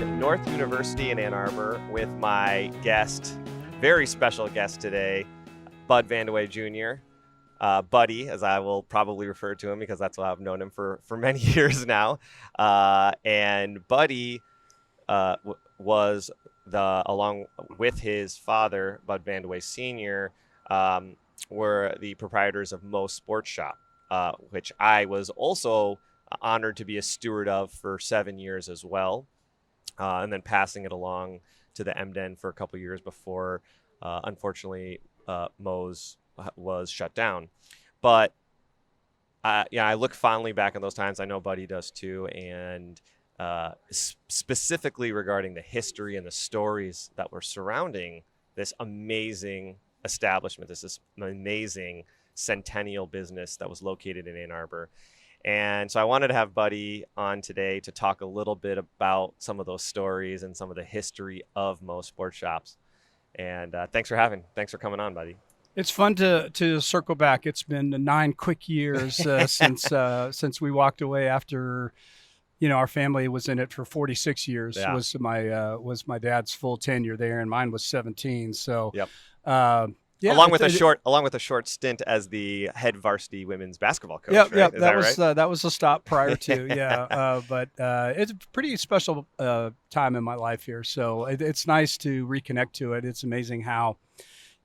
on North University in Ann Arbor with my guest, very special guest today, Bud VanDeWege Jr., Buddy, as I will probably refer to him because that's what I've known him for many years now. And Buddy was along with his father, Bud VanDeWege Sr., were the proprietors of Moe Sport Shop, which I was also honored to be a steward of for 7 years as well, and then passing it along to the MDen for a couple years before, unfortunately, Moe's was shut down. But I look fondly back on those times. I know Buddy does too, and specifically regarding the history and the stories that were surrounding this amazing establishment, this amazing centennial business that was located in Ann Arbor. And so I wanted to have Buddy on today to talk a little bit about some of those stories and some of the history of Moe Sport Shops. And thanks for coming on, Buddy. It's fun to circle back. It's been 9 quick years since we walked away after, our family was in it for 46 years. Yeah. Was my dad's full tenure there, and mine was 17. So, yep. Yeah, along with a short stint as the head varsity women's basketball coach. Yep, right? yep. Right? That was a stop prior to, yeah. But it's a pretty special time in my life here. So it's nice to reconnect to it. It's amazing how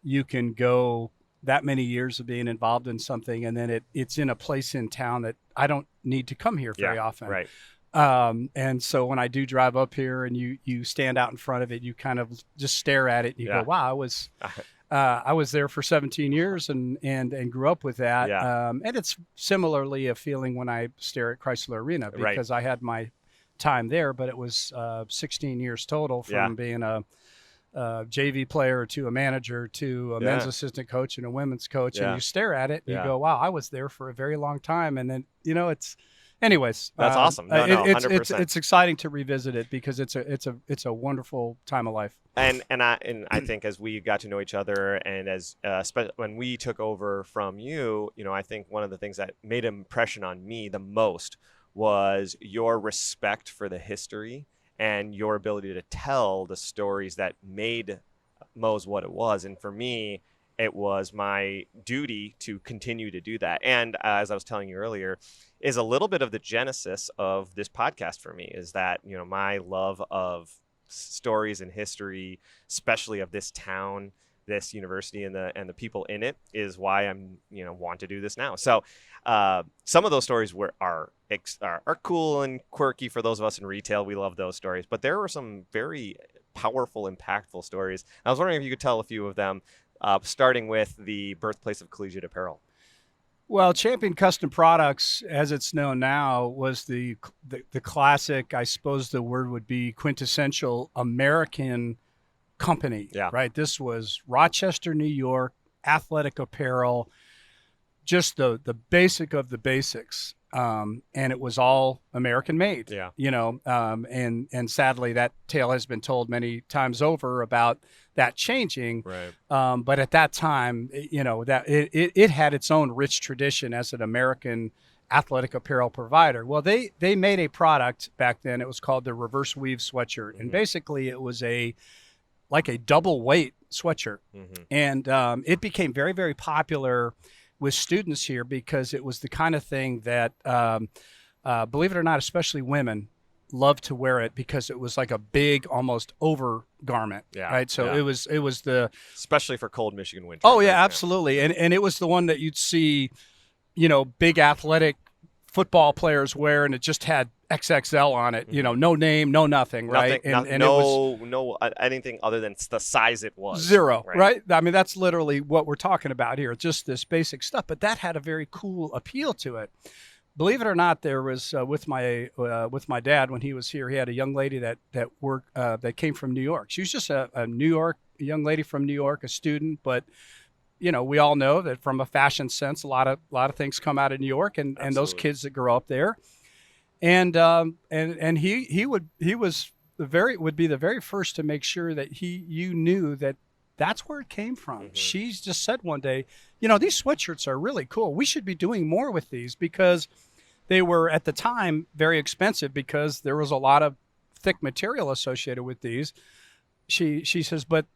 you can go that many years of being involved in something, and then it's in a place in town that I don't need to come here very often. Right. And so when I do drive up here and you stand out in front of it, you kind of just stare at it and you go, wow, I was there for 17 years and grew up with that. Yeah. And it's similarly a feeling when I stare at Chrysler Arena because I had my time there, but it was 16 years total from being a JV player to a manager to a men's assistant coach and a women's coach. And you stare at it and you go, wow, I was there for a very long time. And then, anyways, that's awesome. No, 100%. It's exciting to revisit it because it's a wonderful time of life. And I think as we got to know each other and as when we took over from you, I think one of the things that made an impression on me the most was your respect for the history and your ability to tell the stories that made Moe's what it was. And for me, it was my duty to continue to do that. And as I was telling you earlier, is a little bit of the genesis of this podcast for me is that, my love of stories and history, especially of this town, this university and the people in it is why I'm, want to do this now. So some of those stories are cool and quirky for those of us in retail. We love those stories, but there were some very powerful, impactful stories. I was wondering if you could tell a few of them, starting with the Birthplace of Collegiate Apparel. Well, Champion Custom Products, as it's known now, was the classic, I suppose the word would be quintessential American company, right? This was Rochester, New York, athletic apparel, just the basic of the basics. And it was all American made, and sadly that tale has been told many times over about that changing. Right. But at that time, that it had its own rich tradition as an American athletic apparel provider. Well, they made a product back then. It was called the reverse weave sweatshirt. Mm-hmm. And basically it was like a double weight sweatshirt. Mm-hmm. And it became very, very popular with students here because it was the kind of thing that, believe it or not, especially women loved to wear it because it was like a big, almost over garment. Yeah. Right. So it was especially for cold Michigan winter. Oh yeah, absolutely. And it was the one that you'd see, big athletic football players wear, and it just had XXL on it, no name, no nothing, right? No anything other than the size it was. Zero, right? I mean, that's literally what we're talking about here, just this basic stuff. But that had a very cool appeal to it. Believe it or not, there was with my dad when he was here, he had a young lady that came from New York. She was just a young lady from New York, a student, but we all know that from a fashion sense, a lot of things come out of New York, and those kids that grow up there. And he would be the very first to make sure that you knew that that's where it came from. Mm-hmm. She just said one day, these sweatshirts are really cool. We should be doing more with these because they were at the time very expensive because there was a lot of thick material associated with these. She says, but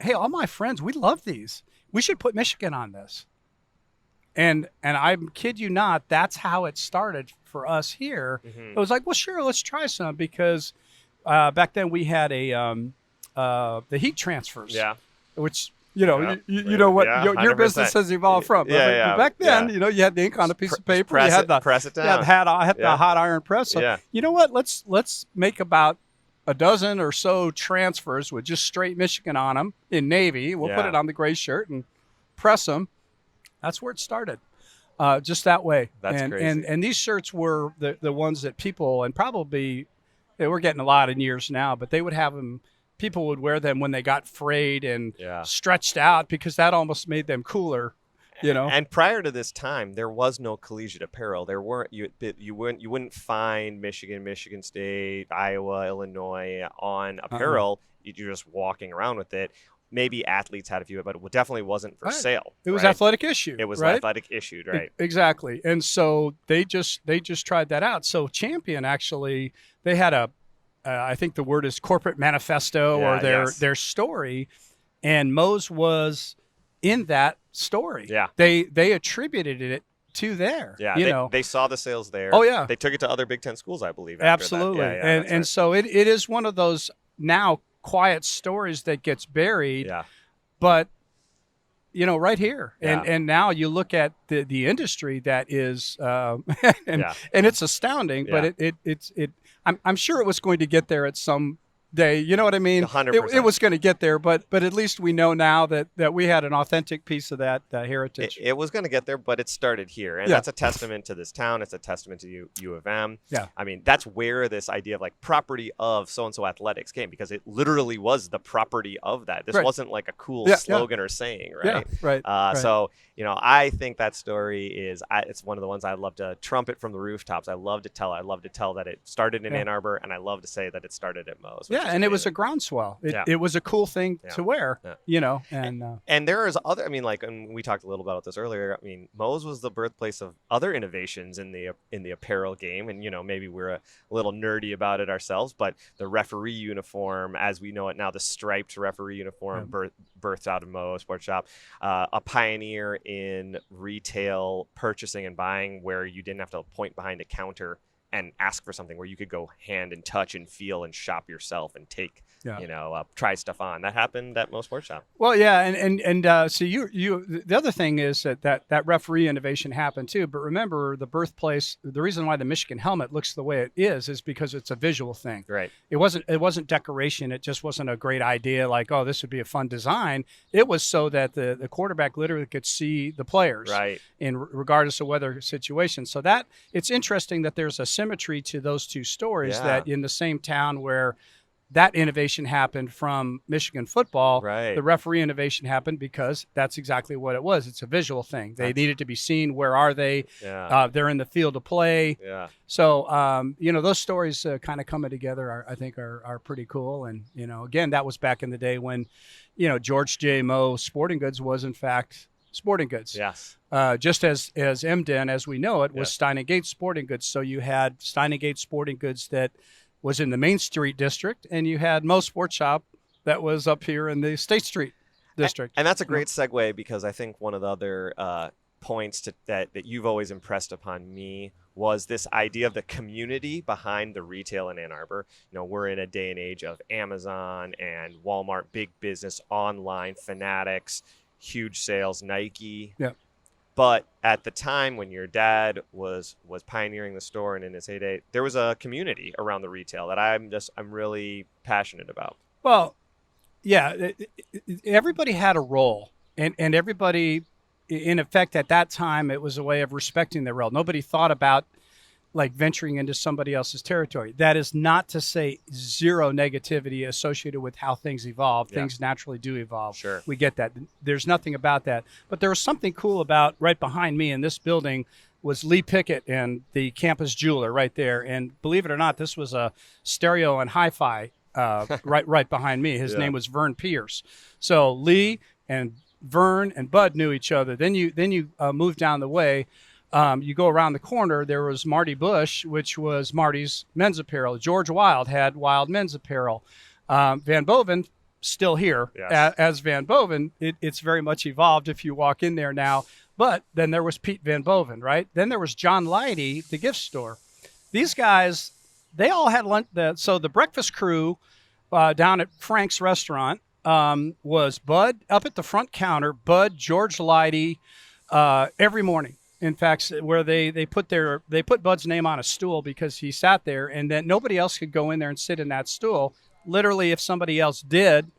hey, all my friends, we love these. We should put Michigan on this. And I kid you not, that's how it started for us here. Mm-hmm. It was like, well, sure, let's try some, because back then we had the heat transfers. Yeah. Which, Yeah. you know what Yeah, your 100%. business has evolved from. Yeah, But back then, yeah. you had the ink on a piece of paper. Press You had it, press it down. You had the hot iron press. So, Yeah. you know what? Let's make about a dozen or so transfers with just straight Michigan on them in navy. We'll put Yeah. it on the gray shirt and press them. That's where it started. Just that way. That's crazy. And these shirts were the ones that people, and probably we're getting a lot in years now, but they would have them. People would wear them when they got frayed and stretched out, because that almost made them cooler. And prior to this time, there was no collegiate apparel. There weren't you wouldn't find Michigan State, Iowa, Illinois on apparel. You're just walking around with it. Maybe athletes had a few, but it definitely wasn't for sale. It was athletic issued. It was right? athletic issued, right? Exactly. And so they just tried that out. So Champion actually, they had I think the word is corporate manifesto or their story, and Moe's was in that story. Yeah. They attributed it to there. Yeah. They saw the sales there. Oh yeah. They took it to other Big Ten schools, I believe. After Absolutely. That. Yeah, and right. so it is one of those now quiet stories that gets buried. Yeah. But right here, Yeah. and now you look at the industry that is, and it's astounding. Yeah. But I'm sure it was going to get there at some day. You know what I mean? 100%. It was going to get there, but at least we know now that we had an authentic piece of that heritage. It was going to get there, but it started here, and that's a testament to this town. It's a testament to U of M. Yeah. I mean, that's where this idea of like property of so-and-so athletics came, because it literally was the property of that. This wasn't like a cool slogan or saying, right? Yeah, right. So, I think that story it's one of the ones I love to trumpet from the rooftops. I love to tell that it started in Ann Arbor, and I love to say that it started at Moe's. Yeah, and it was a groundswell. It was a cool thing to wear, and there is other, and we talked a little about this earlier. Moe's was the birthplace of other innovations in the apparel game, and maybe we're a little nerdy about it ourselves, but the referee uniform, as we know it now, the striped referee uniform, birthed out of Moe Sport Shop, a pioneer in retail purchasing and buying, where you didn't have to point behind a counter and ask for something, where you could go hand and touch and feel and shop yourself and take, try stuff on. That happened at Moe Sport Shop. Well, yeah, and so the other thing is that referee innovation happened too. But remember, the birthplace, the reason why the Michigan helmet looks the way it is because it's a visual thing. Right. It wasn't decoration. It just wasn't a great idea. Like, oh, this would be a fun design. It was so that the quarterback literally could see the players, right, in regardless of weather situation. So that it's interesting that there's a symmetry to those two stories, that in the same town where that innovation happened from Michigan football, right, the referee innovation happened because that's exactly what it was. It's a visual thing. They needed to be seen. Where are they? Yeah. They're in the field of play. Yeah. So, those stories kind of coming together I think are pretty cool. And, again, that was back in the day when, George J. Moe Sporting Goods was, in fact, Sporting Goods. Yes. Just as Emden, as we know it, was Stein and Gates Sporting Goods. So you had Stein and Gates Sporting Goods that was in the Main Street district, and you had Moe Sport Shop that was up here in the State Street district. And that's a great segue, because I think one of the other points that you've always impressed upon me was this idea of the community behind the retail in Ann Arbor. We're in a day and age of Amazon and Walmart, big business, online, Fanatics, huge sales, Nike. Yeah. But at the time when your dad was pioneering the store and in his heyday, there was a community around the retail that I'm really passionate about. Well, yeah, everybody had a role, and everybody, in effect, at that time, it was a way of respecting their role. Nobody thought about like venturing into somebody else's territory. That is not to say zero negativity associated with how things evolve. Yeah. Things naturally do evolve. Sure. We get that. There's nothing about that. But there was something cool about right behind me in this building was Lee Pickett and the campus jeweler right there. And believe it or not, this was a stereo and hi-fi right behind me. His name was Vern Pierce. So Lee and Vern and Bud knew each other. Then you move down the way. You go around the corner, there was Marty Bush, which was Marty's men's apparel. George Wild had Wild men's apparel. Van Boven, still here as Van Boven. It's very much evolved if you walk in there now. But then there was Pete Van Boven, right? Then there was John Leidy, the gift store. These guys, they all had lunch. So the breakfast crew down at Frank's restaurant was Bud up at the front counter, Bud, George Leidy, every morning. In fact, where they put Bud's name on a stool because he sat there, and then nobody else could go in there and sit in that stool. Literally, if somebody else did,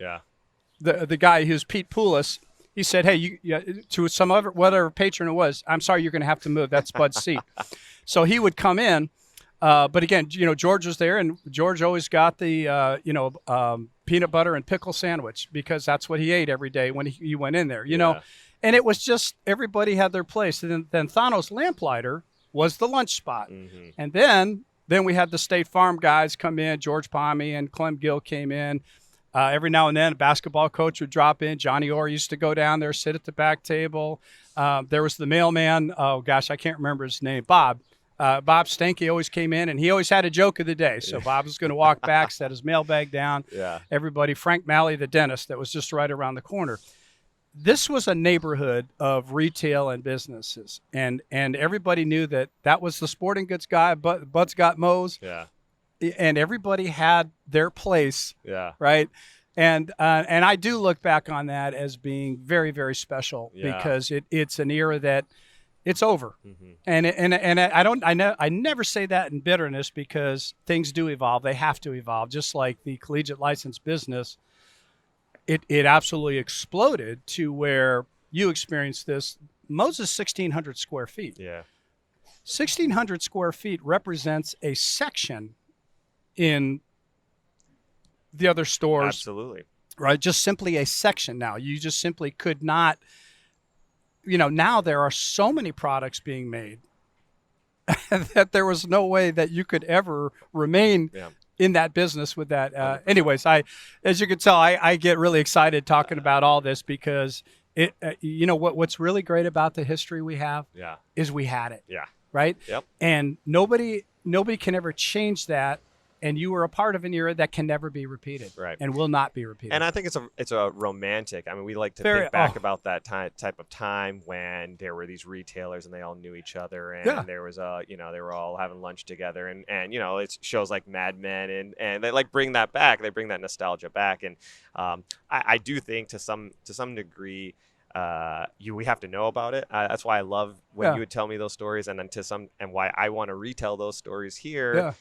the guy who's Pete Poulos, he said, "Hey, to some other whatever patron it was, I'm sorry, you're going to have to move. That's Bud's seat." So he would come in, but again, George was there, and George always got the peanut butter and pickle sandwich because that's what he ate every day when he went in there. You know. And it was just everybody had their place. And then Thanos Lamplighter was the lunch spot. Mm-hmm. And then we had the State Farm guys come in. George Palmy and Clem Gill came in. Every now and then a basketball coach would drop in. Johnny Orr used to go down there, sit at the back table. There was the mailman. Oh, gosh, I can't remember his name. Bob. Bob Stanky always came in, and he always had a joke of the day. So Bob was going to walk back, set his mailbag down. Everybody. Frank Malley, the dentist, that was just right around the corner. This was a neighborhood of retail and businesses, and everybody knew that was the sporting goods guy. Bud's got Moe's, and everybody had their place, right? And I do look back on that as being very, very special because it's an era that it's over, and I never say that in bitterness because things do evolve. They have to evolve, just like the collegiate license business. It absolutely exploded to where you experienced this. Moe's is 1,600 square feet. 1,600 square feet represents a section in the other stores. Absolutely. Right? Just simply a section now. You just simply could not, now there are so many products being made that there was no way that you could ever remain in that business with that. Anyways, as you can tell, I get really excited talking about all this because what's really great about the history we have is we had it. Right. Yep. And nobody can ever change that. And you were a part of an era that can never be repeated, and will not be repeated. And I think it's a romantic. I mean, we like to think back about that type of time when there were these retailers and they all knew each other, and there was they were all having lunch together, and it's shows like Mad Men, and they like bring that back. They bring that nostalgia back, and I do think to some degree. We have to know about it. That's why I love when you would tell me those stories, and why I want to retell those stories here.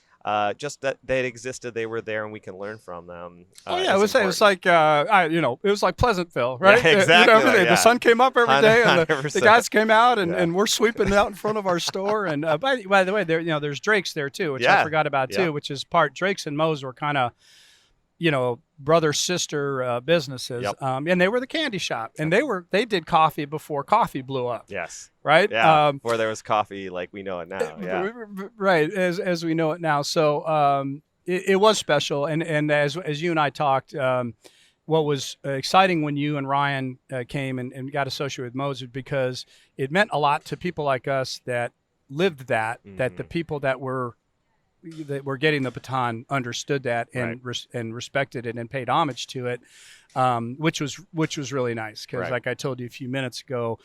Just that they existed, they were there, and we can learn from them. It was like it was like Pleasantville, right? Yeah, exactly. The sun came up every day, and the guys came out, and we're sweeping out in front of our store. And by the way, there's Drake's there too, which I forgot about too, which is part Drake's and Moe's were kind of, brother sister businesses, and they were the candy shop, and they did coffee before coffee blew up. Right. Before there was coffee like we know it now. Right, as we know it now. So it was special, and as you and I talked, what was exciting when you and Ryan came and got associated with Moe's because it meant a lot to people like us that lived that the people that were getting the baton understood that and respected it and paid homage to it, which was really nice because like I told you a few minutes ago,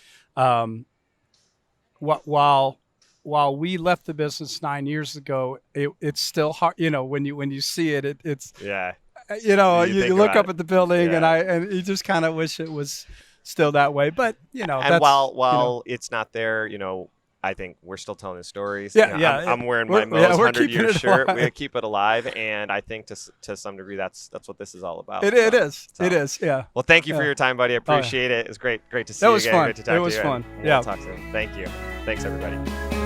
while we left the business 9 years ago, it's still hard. When you see it, it's you look up at the building and you just kind of wish it was still that way. But and while it's not there, I think we're still telling the stories. I'm wearing my Moe's 100-year shirt. We keep it alive, and I think to some degree that's what this is all about. It is. It is. Yeah. Well, thank you for your time, buddy. I appreciate it. It was great to see you again. Fun. Great to talk to you. Fun. Yeah. We'll talk soon. Thank you. Thanks, everybody.